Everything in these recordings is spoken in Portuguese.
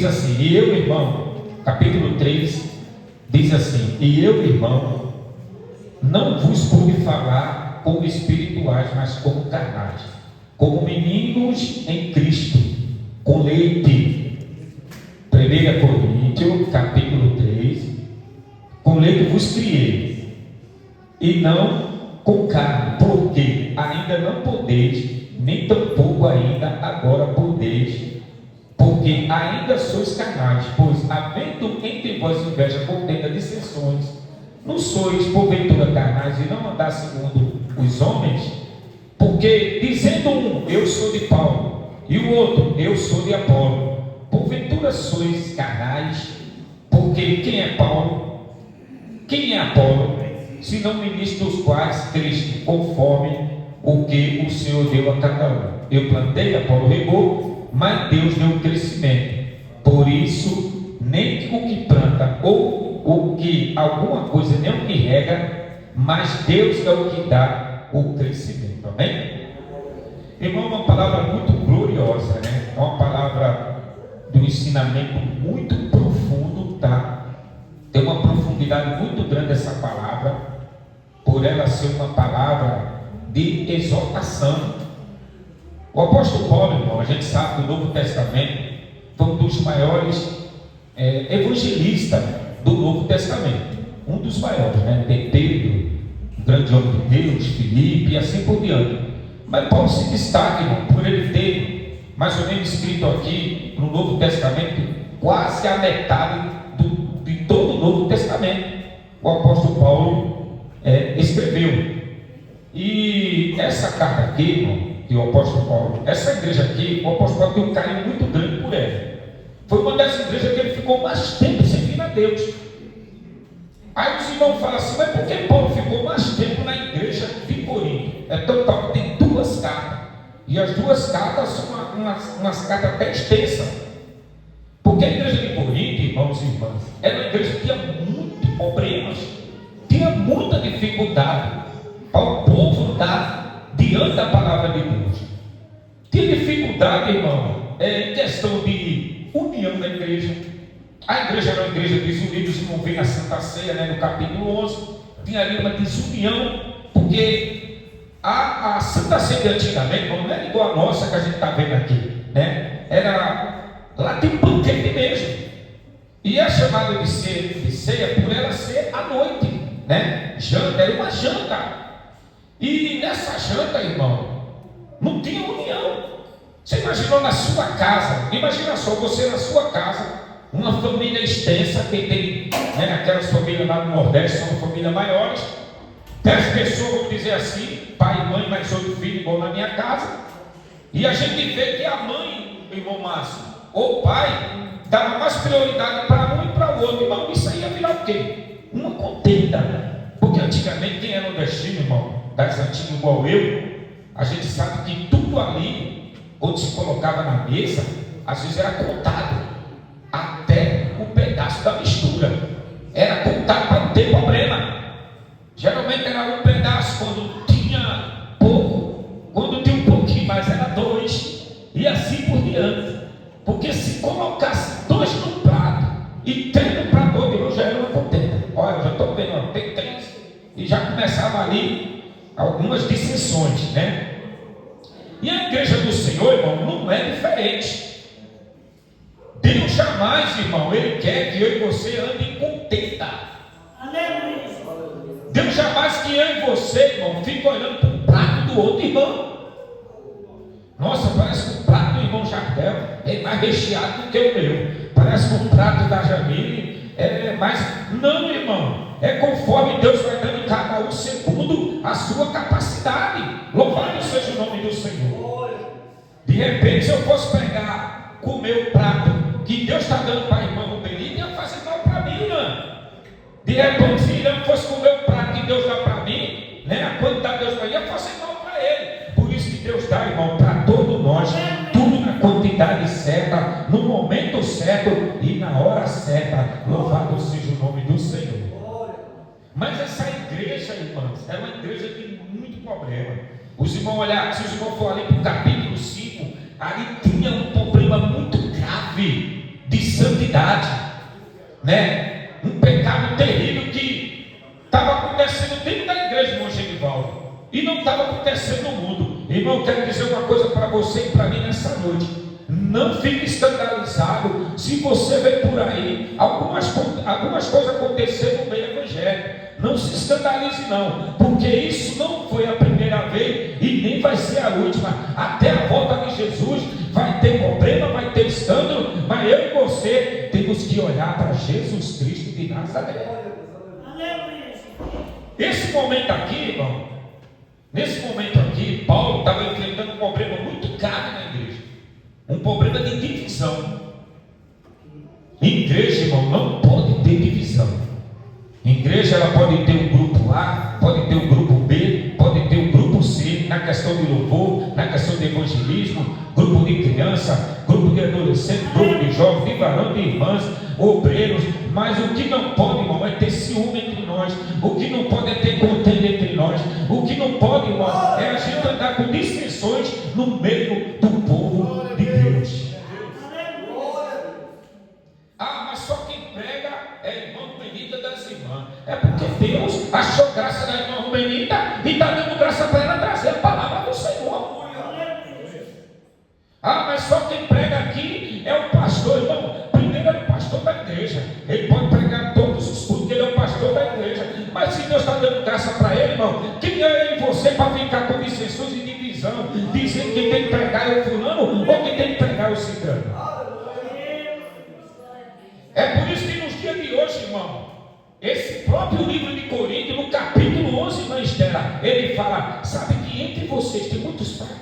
Diz assim: e eu, irmão, capítulo 3, diz assim: e eu, irmão, não vos pude falar como espirituais, mas como carnais, como meninos em Cristo, com leite. 1 Coríntios, capítulo 3, com leite vos criei, e não com carne, porque ainda não podeis, nem tampouco ainda agora podeis, porque ainda sois carnais, pois havendo entre vós inveja, contenda, dissensões, não sois porventura carnais e não andar segundo os homens? Porque dizendo um, eu sou de Paulo, e o outro, eu sou de Apolo, porventura sois carnais? Porque quem é Paulo? Quem é Apolo? Se não ministro dos quais Cristo, conforme o que o Senhor deu a cada um. Eu plantei, Apolo regou, mas Deus deu o crescimento. Por isso, nem o que planta ou o que alguma coisa, nem o que rega, mas Deus é o que dá o crescimento. Amém? Irmão, uma palavra muito gloriosa, né? É uma palavra do ensinamento muito profundo, tá? Tem uma profundidade muito grande essa palavra, por ela ser uma palavra de exortação. O apóstolo Paulo, irmão, a gente sabe que o Novo Testamento foi um dos maiores evangelistas do Novo Testamento, um dos maiores, né? Tem Pedro, o grande homem de Deus, Filipe e assim por diante. Mas Paulo se destaca, irmão, por ele ter mais ou menos escrito aqui no Novo Testamento quase a metade de todo o Novo Testamento. O apóstolo Paulo escreveu. E essa carta aqui, irmão, que o apóstolo Paulo, essa igreja aqui, o apóstolo Paulo tem um carinho muito grande por ela. Foi uma das igrejas que ele ficou mais tempo servindo a Deus. Aí os irmãos falam assim: mas por que Paulo ficou mais tempo na igreja de Corinto? Então Paulo tem duas cartas, e as duas cartas são umas cartas até extensas. Porque a igreja de Corinto, irmãos e irmãs, era uma igreja que tinha muitos problemas, tinha muita dificuldade para o povo estar diante da palavra de Deus. Tinha dificuldade, irmão, em questão de união da igreja. A igreja era uma igreja desunida, os irmãos veem na Santa Ceia, né, no capítulo 11, tinha ali uma desunião, porque a Santa Ceia de antigamente, irmão, não era igual a nossa que a gente está vendo aqui, né? Lá tem um banquete mesmo, e é chamada de ceia por ela ser à noite, né? Janta, era uma janta. E nessa janta, irmão, não tinha união. Você imaginou na sua casa, imagina só, você na sua casa, uma família extensa, que tem, né, aquelas famílias lá no Nordeste, são famílias maiores, 10 pessoas, vamos dizer assim, pai, mãe, mais 8 filhos, igual na minha casa, e a gente vê que a mãe, irmão Márcio, ou o pai, dava mais prioridade para um e para o outro. Irmão, isso aí ia virar o quê? Uma contenda. Porque antigamente, quem era nordestino, irmão, das antigas igual eu, a gente sabe que tudo ali, quando se colocava na mesa, às vezes era contado até o pedaço da mistura. Era contado para não ter problema. Geralmente era um pedaço quando tinha pouco, quando tinha um pouquinho mais era 2, e assim por diante. Porque se colocasse 2 no prato e 3 no prato outro, já era uma contenda. Olha, eu já estou vendo, tem 3. E já começava ali algumas dissensões, né? E a igreja do Senhor, irmão, não é diferente. Deus jamais, irmão, Ele quer que eu e você andem em contenda. Aleluia. Deus jamais que eu e você, irmão, fique olhando para o prato do outro irmão. Nossa, parece que o prato do irmão Jardel é mais recheado do que o meu. Parece que o prato da Jamile é mais... Não, irmão. É conforme Deus vai dando cada um segundo a sua capacidade. Louvado seja o nome do Senhor. De repente, se eu fosse pegar com o meu prato que Deus está dando para a irmã Rubelina, ia fazer mal para mim, né? De repente, se ele fosse com o meu prato que Deus dá para mim, né? A quantidade de Deus para mim, ia fazer mal para ele. Por isso que Deus dá, irmão, para todos nós, tudo na quantidade certa, no momento certo e na hora certa. Louvado seja o nome do Senhor. Mas essa igreja, irmãos, é uma igreja que tem muito problema. Os irmãos olhar, se os irmãos forem ali para o capítulo 5, ali tinha um problema muito grave de iniquidade, né? Um pecado terrível que estava acontecendo dentro da igreja, irmão Genivaldo, e não estava acontecendo no mundo. Irmão, eu quero dizer uma coisa para você e para mim nessa noite: não fique escandalizado se você vê por aí algumas coisas acontecendo no meio evangélico. Não se escandalize não, porque isso não foi a primeira vez e nem vai ser a última. Até a volta de Jesus vai ter problema, vai ter escândalo, mas eu e você temos que olhar para Jesus Cristo de Nazaré. Esse momento aqui, irmão, nesse momento aqui, Paulo estava enfrentando um problema muito grave na igreja, um problema de divisão. Igreja, irmão, não pode ter divisão. Igreja, ela pode ter um grupo A, pode ter um grupo B, pode ter um grupo C, na questão de louvor, na questão de evangelismo, grupo de criança, grupo de adolescente, grupo de jovens, de varão, de irmãs, obreiros. Mas o que não pode, irmão, é ter ciúme entre nós. O que não pode é ter contenda entre nós. O que não pode, irmão, é a gente andar com dissensões no meio do povo de Deus. Ah, mas só quem prega é irmã Benita das irmãs. É porque Deus achou graça na irmã Benita e está dando graça para ela trazer a palavra do Senhor. Ah, mas só quem prega aqui é o pastor, irmão. Primeiro é o pastor da igreja. Ele pode pregar todos os cultos, porque ele é o pastor da igreja. Mas se Deus está dando graça para ele, irmão, quem é você para ficar com dissensões e divisão, dizendo que tem que pregar é o fulano ou que tem que pregar é o cigano? É por isso que nos dias de hoje, irmão, esse próprio livro de Coríntios, no capítulo 11, irmã Estela, ele fala: sabe que entre vocês tem muitos fracos?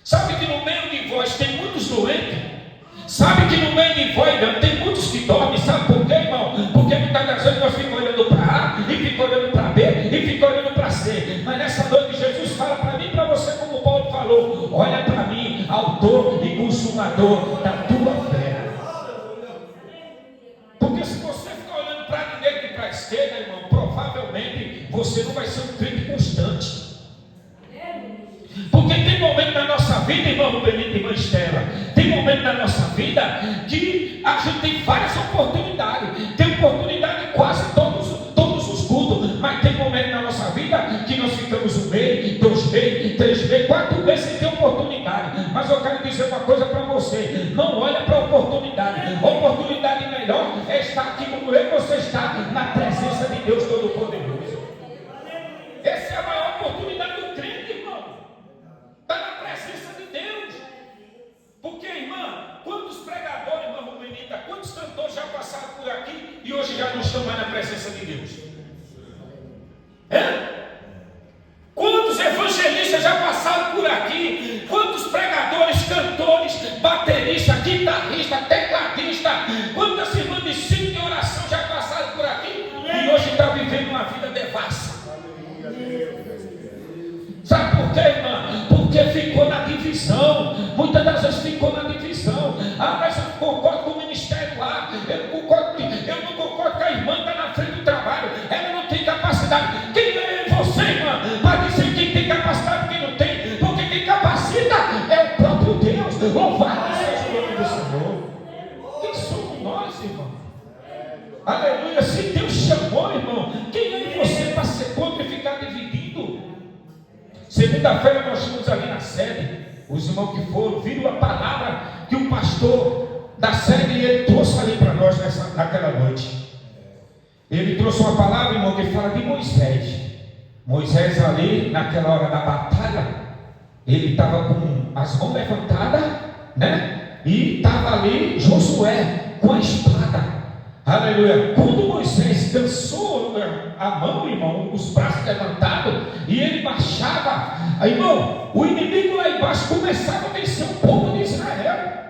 Sabe que no meio de vós tem muitos doentes? Sabe que no meio de vós tem muitos que dormem? Sabe por quê, irmão? Porque muitas das vezes nós ficamos olhando para A, e ficamos olhando para B, e ficamos olhando para C. Mas nessa noite Jesus fala para mim e para você, como Paulo falou: olha para mim, autor e consumador da tua fé. Porque se você ficar olhando para a direita e para a esquerda, irmão, provavelmente você não vai ser um crente constante. Porque tem momento na nossa vida, irmão Benito e irmã Estela, tem momento na nossa vida que a gente tem várias oportunidades. Tem oportunidade em quase todos os cultos, mas tem momento na nossa vida que nós ficamos 1 mês, 2 meses, 3 meses, 4 meses sem ter oportunidade. Mas eu quero dizer uma coisa para você: não olha para a oportunidade. A oportunidade melhor é estar aqui como eu e você está, na presença de Deus Todo-Poderoso. Essa é a maior oportunidade do crente, irmão. Está na presença de Deus. Porque, irmã, quantos pregadores, irmã Benita, quantos cantores já passaram por aqui e hoje já não estão mais na presença de Deus? Quantos evangelistas já passaram por aqui? Quantos pregadores, cantores, bateristas, guitarristas, tecladistas, quantas irmãs de ciclo de oração já passaram por aqui e hoje está vivendo uma vida devassa? Sabe por quê, irmã? Porque ficou na divisão. Muitas das vezes ficou na divisão. Ah, mas eu não concordo com o ministério lá. Eu não concordo que a irmã está na frente do trabalho. Ela não tem capacidade. Quem é você, irmã, para dizer quem tem capacidade e quem não tem? Porque quem capacita é o próprio Deus. Louvado seja o nome do Senhor. Quem somos nós, irmão? Aleluia. Se Deus chamou, irmão, quem é você para ser contra e ficar dividido? Segunda-feira nós tínhamos ali na sede, os irmãos que foram, viram a palavra que o pastor da sede ele trouxe ali para nós naquela noite. Ele trouxe uma palavra, irmão, que fala de Moisés. Moisés ali, naquela hora da batalha, ele estava com as mãos levantadas, né? E estava ali Josué com a espada. Aleluia. Quando Moisés cansou a mão, irmão, os braços levantados, e ele marchava, irmão, o inimigo lá embaixo começava a vencer o povo de Israel.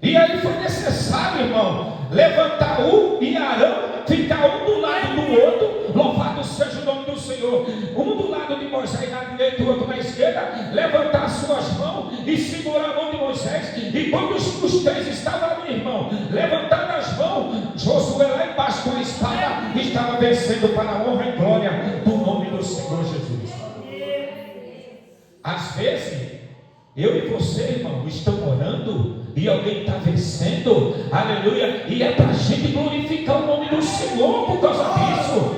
E aí foi necessário, irmão, levantar e Arão, ficar um do lado do outro. Louvado seja o nome do Senhor. Um do lado de Moisés na direita e o outro na esquerda, levantar suas mãos e segurar a mão de Moisés. E quando os três estavam ali, irmão, levantando as mãos, Josué lá embaixo com a espada estava vencendo para a honra e glória do nome do Senhor Jesus. Às vezes eu e você, irmão, estamos orando, e alguém está vencendo, aleluia, e é para a gente glorificar o nome do Senhor por causa disso,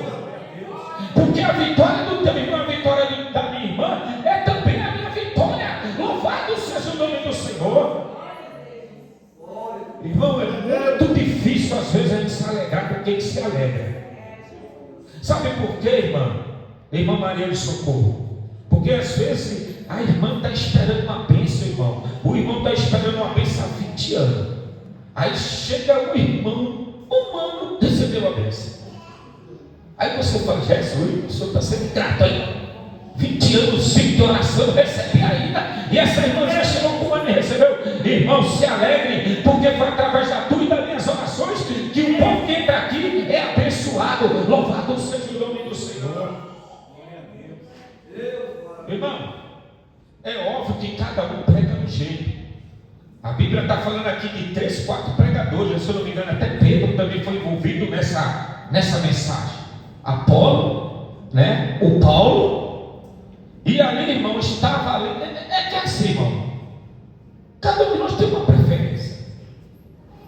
porque a vitória do teu irmão, a vitória da minha irmã, é também a minha vitória. Louvado seja o nome do Senhor. Irmão, é muito difícil às vezes a gente se alegrar com quem se alegra. Sabe por quê, irmã? Irmã Maria do Socorro? Porque às vezes a irmã está esperando uma bênção, irmão. O irmão está esperando uma bênção há 20 anos. Aí chega o irmão humano, recebeu a bênção. Aí você fala, Jesus, o senhor está sendo grato aí. 20 anos, 5 de oração, recebi ainda. E essa irmã já chegou com o ano e recebeu. Irmão, se alegre, porque foi através da tua e das minhas orações que o povo que entra aqui é abençoado. Louvado seja o nome do Senhor. Irmão, é óbvio que cada um prega no jeito. A Bíblia está falando aqui de 3, 4 pregadores. Se eu não me engano, até Pedro também foi envolvido nessa mensagem. Apolo, né? O Paulo. E ali, irmão, estava ali. É que é assim, irmão. Cada um de nós tem uma preferência.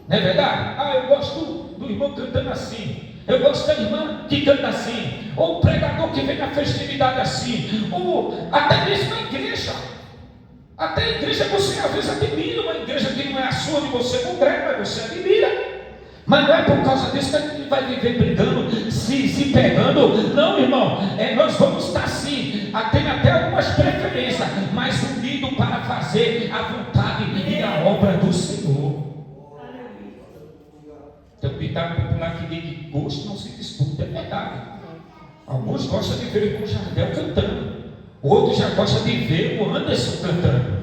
Não é verdade? Ah, eu gosto do irmão cantando assim. Eu gosto da irmã que canta assim. Ou o pregador que vem na festividade assim. Ou até mesmo a igreja. Até a igreja você às vezes admira. Uma igreja que não é a sua, de você congrega, mas você admira. Mas não é por causa disso que a gente vai viver brigando, se pegando. Não, irmão, nós vamos estar sim, tem até algumas preferências, mas unido para fazer a vontade e a obra do Senhor. Tem um ditado popular que diz que gosto não se disputa, é verdade. Alguns gostam de ver o irmão Jardel cantando, outros já gostam de ver o Anderson cantando,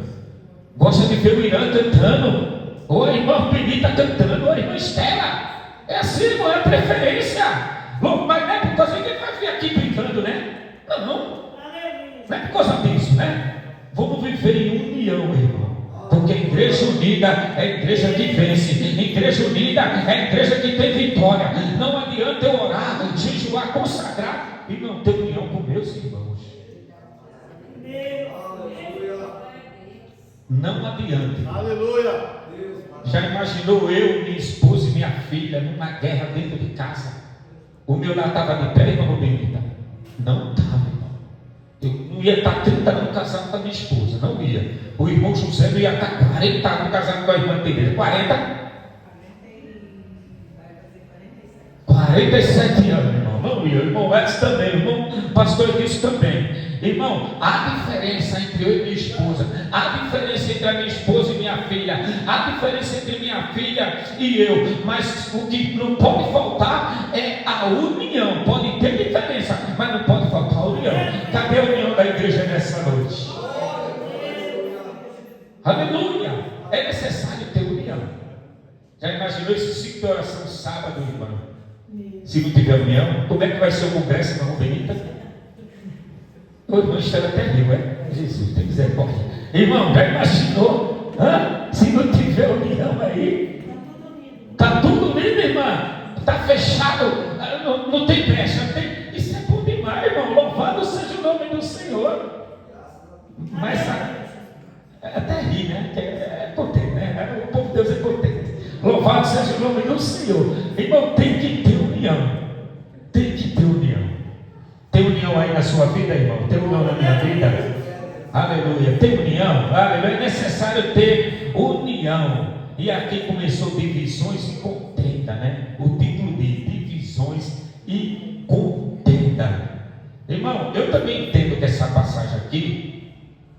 gostam de ver o Irã cantando, ou a irmã Benita cantando, ou a irmã Estela. É assim, irmão, é preferência. Mas não é por causa que ele vai vir aqui brincando, né? Não é por causa disso, né? Vamos viver em união, irmão. Porque a igreja unida é a igreja que vence. A igreja unida é a igreja que tem vitória. Não adianta eu orar, jejuar, consagrar e não ter união com meus irmãos. Não adianta. Aleluia. Já imaginou eu, minha esposa e minha filha numa guerra dentro de casa? O meu lá estava de pé, irmão Benita? Não estava, irmão. Eu não ia estar 30 anos casado com a minha esposa, não ia. O irmão José não ia estar 40 anos casado com a irmã dele. 47 anos, irmão. Não ia. O irmão Edson também, o irmão pastor Edson também. Irmão, há diferença entre eu e minha esposa, há diferença entre a minha esposa e minha filha, há diferença entre minha filha e eu, mas o que não pode faltar é a união. Pode ter diferença, mas não pode faltar a união. Cadê a união da igreja nessa noite? Aleluia! É necessário ter união. Já imaginou esse ciclo de oração sábado, irmão? Se não tiver união, como é que vai ser o congresso, irmão Benita? O irmão Estela até riu, Jesus, tem misericórdia. Irmão, já imaginou? Se não tiver união aí, está tudo unido, irmã. Está fechado, não tem brecha. Isso é bom demais, irmão. Louvado seja o nome do Senhor. Mas até ri, né? É potente, né? O povo de Deus é potente. Louvado seja o nome do Senhor. Irmão, tem que ter união. Tem que ter união. Tem união aí na sua vida, irmão? Tem união na minha vida? Aleluia. Tem união? Aleluia. É necessário ter união. E aqui começou divisões e contenda, né? O título de divisões e contenda. Irmão, eu também entendo que essa passagem aqui,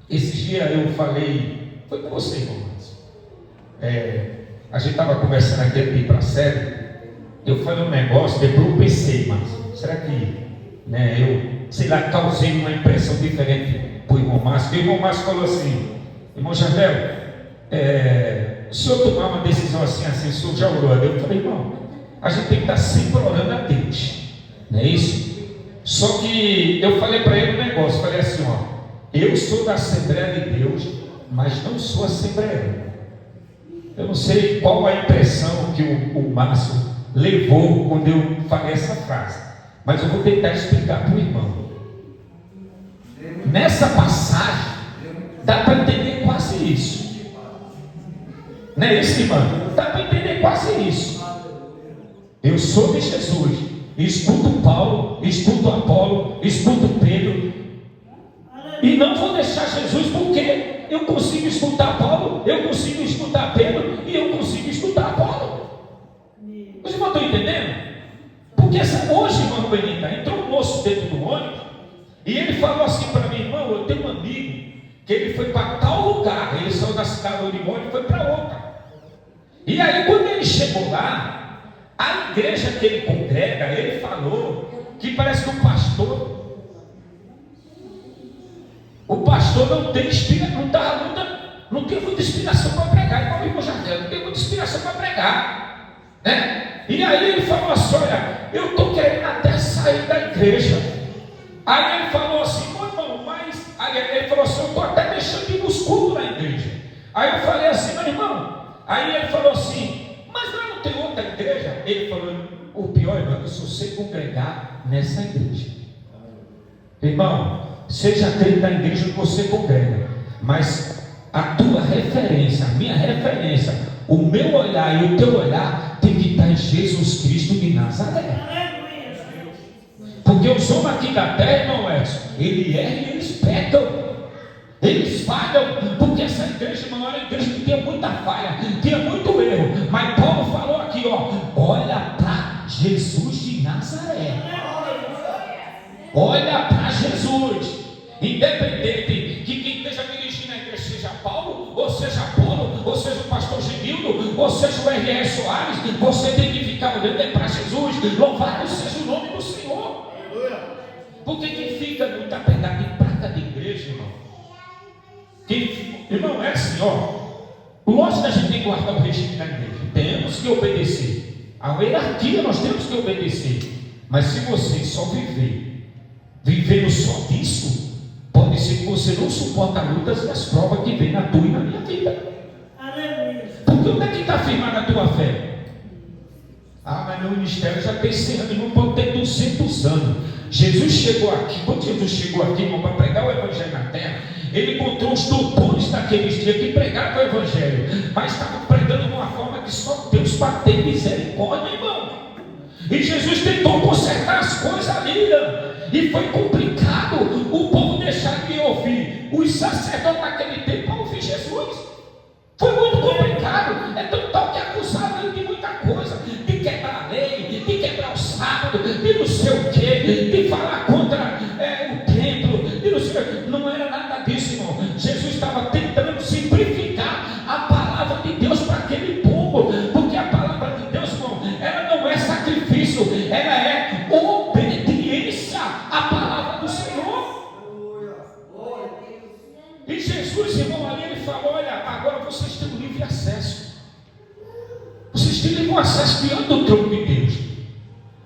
esse dia eu falei, foi com você, irmão. A gente estava conversando aqui de ir para a sede. Eu falei um negócio, depois eu pensei, mas será que eu, sei lá, causei uma impressão diferente para o irmão Márcio? O irmão Márcio falou assim: irmão Jardel, o senhor tomar uma decisão assim, o senhor já orou a Deus? Eu falei, irmão, a gente tem que estar sempre orando a Deus, não é isso? Só que eu falei para ele um negócio, falei assim, eu sou da Assembleia de Deus, mas não sou assembleano. Eu não sei qual a impressão que o Márcio levou quando eu falei essa frase, mas eu vou tentar explicar para o irmão. Nessa passagem dá para entender quase isso. Não é isso, irmão? Dá para entender quase isso. Eu sou de Jesus, escuto Paulo, escuto Apolo, escuto Pedro, e não vou deixar Jesus, porque eu consigo escutar Paulo, eu consigo escutar Pedro, e eu consigo escutar Apolo. Os irmãos estão entendendo? Porque hoje, irmão Benita, entrou um moço dentro do ônibus, e ele falou assim para mim: irmão, eu tenho um amigo que ele foi para tal lugar, ele saiu da cidade do Limão e foi para outra. E aí, quando ele chegou lá, a igreja que ele congrega, ele falou que parece que o pastor não tem inspiração, não tem muita inspiração para pregar, igual o irmão Jardel, não tem muita inspiração para pregar, né? E aí ele falou assim: olha, eu estou querendo até sair da igreja. Aí ele falou assim: irmão, mas aí ele falou assim: eu estou até deixando de ir nos cultos na igreja. Aí eu falei assim: meu irmão, aí ele falou assim: mas lá não tem outra igreja? Ele falou: o pior, irmão, é que se você congregar nessa igreja, irmão, seja crente da igreja que você congrega, mas a tua referência, a minha referência, o meu olhar e o teu olhar tem que estar em Jesus Cristo de Nazaré. Porque os homens aqui da terra, irmão Edson, eles erram e eles pecam, eles falham, porque essa igreja, irmão, era uma igreja que tinha muita falha, tinha muito erro. Mas Paulo falou aqui, ó, olha para Jesus de Nazaré, olha para Jesus, independente que quem esteja dirigindo a igreja seja Paulo, ou seja Apolo, ou seja o pastor Genildo, ou seja o R.R. Soares, você tem que ficar olhando para Jesus. Louvado seja o nome do Senhor. Porque quem fica muito apegado em placa de igreja, irmão, irmão, é assim, ó, lógico que a gente tem que guardar o regime da igreja, temos que obedecer a hierarquia, nós temos que obedecer. Mas se você só vivendo só disso, pode ser que você não suporta as lutas e as provas que vem na tua e na minha vida. Porque onde é que está firmada a tua fé? Ah, mas meu ministério já tem 100 anos, não pode ter 200 anos. Jesus chegou aqui, quando Jesus chegou aqui, irmão, para pregar o evangelho na terra, ele encontrou os doutores daqueles dias que pregaram o evangelho, mas estavam pregando de uma forma que só Deus para ter misericórdia, irmão. E Jesus tentou consertar as coisas ali, e foi complicado o povo deixar de ouvir os sacerdotes daquele tempo para ouvir Jesus. Foi muito complicado. É tão tal que acusaram ele de muita coisa, de quebrar a lei, de quebrar o sábado, de não sei o que, de falar contra o templo, de não sei. Não era nada disso, irmão. Jesus estava tentando simplificar a palavra de Deus para aquele povo, porque a palavra de Deus, irmão, ela não é sacrifício, ela é obediência à palavra do Senhor. E Jesus, irmão, ali ele falou: olha, agora vocês têm um livre acesso. Vocês têm livre acesso diante do trono de Deus.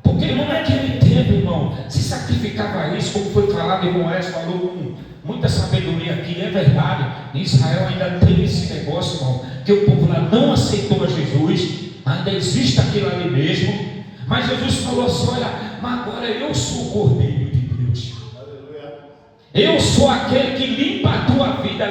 Porque, irmão, naquele tempo, irmão, se sacrificava isso, como foi falado, irmão Edson falou com muita sabedoria aqui, é verdade. Em Israel ainda tem esse negócio, irmão, que o povo lá não aceitou a Jesus, ainda existe aquilo ali mesmo. Mas Jesus falou assim: olha, mas agora eu sou o Cordeiro de Deus. Eu sou aquele que limpa a tua vida,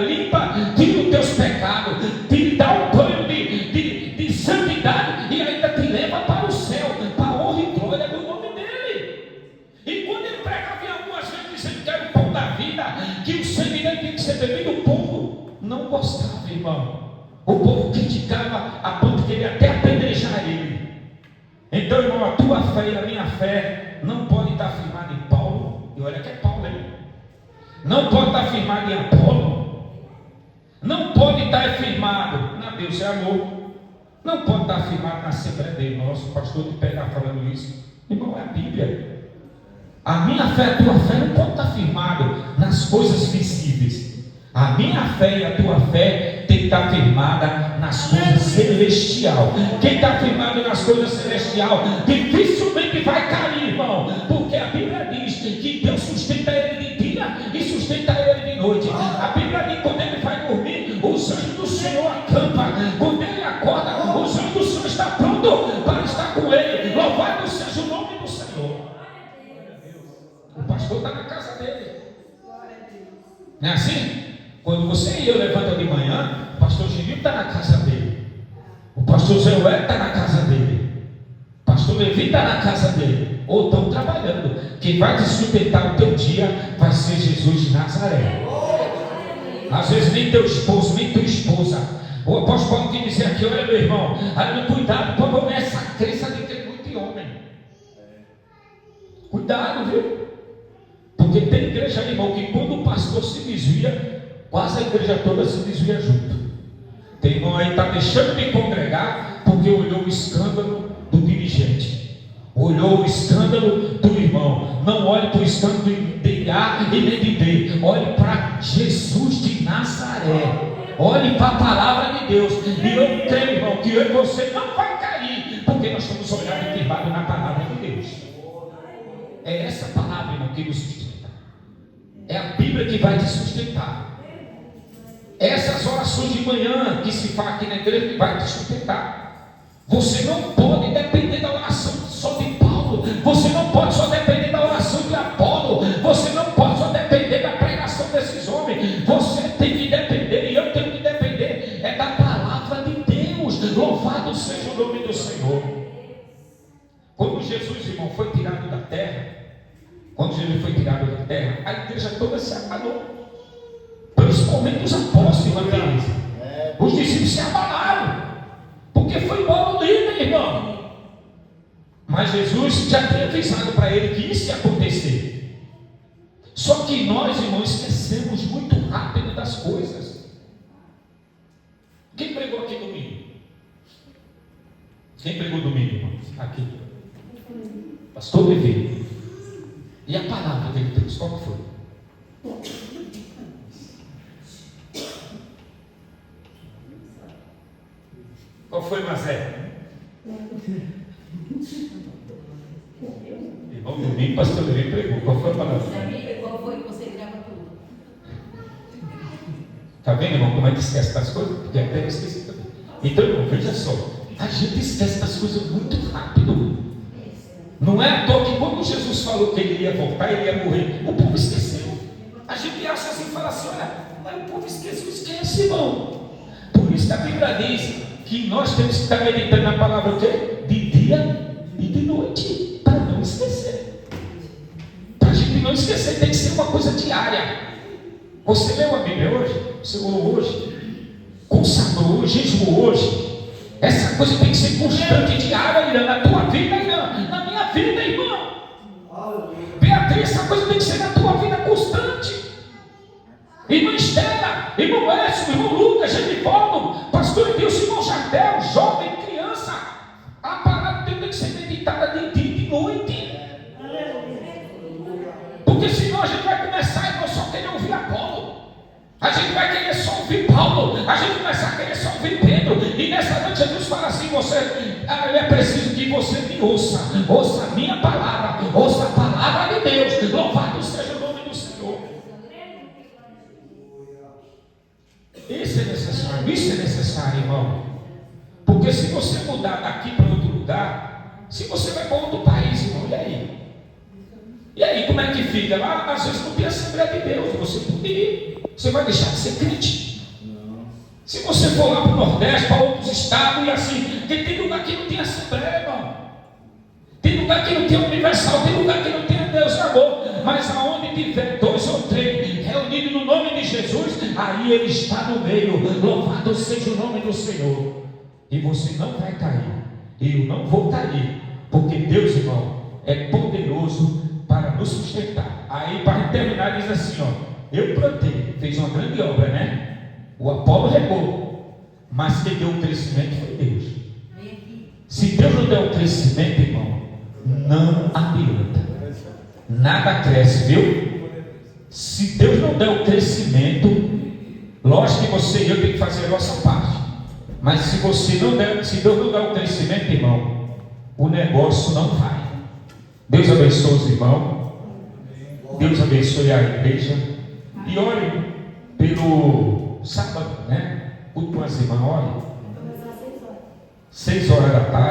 tira os teus pecados, te dá um banho de santidade e ainda te leva para o céu, para a honra e glória do nome dele. E quando ele pregava em algumas vezes dizendo que era o pão da vida, que o sangue dele tinha que ser bebido, o povo não gostava, irmão. O povo criticava a ponto que ele até apedrejar ele. Então, irmão, a tua fé e a minha fé não pode estar firmada em Paulo, e olha que é Paulo, hein? Não pode estar firmado em Apolo, não pode estar firmado na Deus é amor, não pode estar firmado na Assembleia dele. Nosso pastor de pé está falando isso, irmão, é a Bíblia. A minha fé, a tua fé não pode estar firmado nas coisas visíveis. A minha fé e a tua fé tem que estar firmada nas coisas celestiais. Quem está firmado nas coisas celestiais dificilmente vai cair, irmão, porque a Bíblia diz que Deus sustenta ele de dia e sustenta ele de noite. A Bíblia diz que quando ele vai dormir, os anjos do Senhor acampam. Quando ele acorda, os anjos do Senhor estão prontos para estar com ele. Louvado seja o nome do Senhor. O pastor está na casa dele. Não é assim? Quando você e eu levanta de manhã, o pastor Genil está na casa dele. O pastor Zé está na casa dele. O pastor Levi está na casa dele. Ou estão trabalhando. Quem vai te sustentar o teu dia vai ser Jesus de Nazaré. Às vezes nem teu esposo, nem tua esposa. O apóstolo Paulo que dizer aqui: olha, meu irmão, cuidado para essa crença de ter muito homem. Cuidado, viu? Porque tem igreja, irmão, que quando o pastor se desvia, quase a igreja toda se desvia junto. Tem irmão aí que está deixando de congregar porque olhou o escândalo do dirigente, olhou o escândalo do irmão. Não olhe para o escândalo de A e nem de B, olhe para Jesus de Nazaré, olhe para a palavra de Deus. E eu creio, irmão, que eu e você não vai cair, porque nós estamos olhando e firmados na palavra de Deus. É essa palavra, irmão, que nos sustenta. É a Bíblia que vai te sustentar. Essas orações de manhã que se faz aqui na igreja que vai te sustentar. Você não pode depender da oração só de Paulo. Você não pode só depender da oração de Apolo. Você não pode só depender da pregação desses homens. Você tem que depender, e eu tenho que depender, é da palavra de Deus. Louvado seja o nome do Senhor. Quando Jesus, irmão, foi tirado da terra, a igreja toda se abalou. Principalmente os apóstolos, os discípulos se abalaram, porque foi embora o líder, irmão. Mas Jesus já tinha avisado para ele que isso ia acontecer. Só que nós, irmãos, esquecemos muito rápido das coisas. Quem pregou aqui domingo? Quem pregou domingo, irmão? Aqui. Pastor Levi. E a palavra que ele trouxe, qual que foi? Qual foi, Mazé? Irmão, domingo, pastor Levi pregou. Qual foi a palavra? Qual foi que você grava tudo? Está vendo, irmão, como é que esquece das coisas? Porque até eu esqueci também. Então, irmão, veja só. A gente esquece das coisas muito rápido. Não é à toa que quando Jesus falou que ele ia voltar, ele ia morrer, o povo esqueceu. A gente acha assim, fala assim: olha, mas o povo esquece, irmão. Por isso que a Bíblia diz que nós temos que estar meditando na palavra o quê? De dia e de noite, para não esquecer. Para a gente não esquecer, tem que ser uma coisa diária. Você leu a Bíblia hoje? Você orou hoje? Consagrou hoje? Jejuou hoje? Essa coisa tem que ser constante, diária, Irã, na tua vida, Irã, na minha vida, irmão. Beatriz, essa coisa tem que ser na tua vida constante. Irmã Estela, irmão Écio, irmão Lucas, Genivaldo, pastor Deus, irmão Jardel, jovem, criança. A palavra de Deus tem que ser meditada de dia e de noite. Porque senão a gente vai começar, irmão, só querer ouvir Apolo. A gente vai querer só ouvir Paulo. A gente vai começar a querer só ouvir Pedro. E nessa noite Jesus fala assim: é preciso que você me ouça. Ouça a minha palavra. Ouça a palavra de Deus. Louvado seja o nome do Senhor. Isso é necessário, irmão. Porque se você mudar daqui para outro lugar, se você vai para outro país, irmão, e aí? E aí, como é que fica? Lá, às vezes não tem Assembleia de Deus, você pode ir. Você vai deixar de ser crente? Não. Se você for lá para o Nordeste, para outros estados, e assim, porque tem lugar que não tem Assembleia, irmão. Tem lugar que não tem Universal, tem lugar que não tem Deus amor. Mas aonde tiver 2 ou 3 reunidos no nome de Jesus, aí Ele está no meio. Louvado seja o nome do Senhor. E você não vai cair. Eu não vou cair. Porque Deus, irmão, é poderoso para nos sustentar. Aí, para terminar, diz assim: ó, eu plantei, fez uma grande obra, né? O Apolo regou, mas quem deu o crescimento foi Deus. Se Deus não der o crescimento, irmão, não adianta, nada cresce, viu? Se Deus não der o crescimento, lógico que você e eu tem que fazer a nossa parte. Mas se Deus não der o crescimento, irmão, o negócio não vai. Deus abençoe os irmãos. Deus abençoe a igreja. E ore pelo sábado, né? Culto com as irmãs, ore. 6 horas da tarde.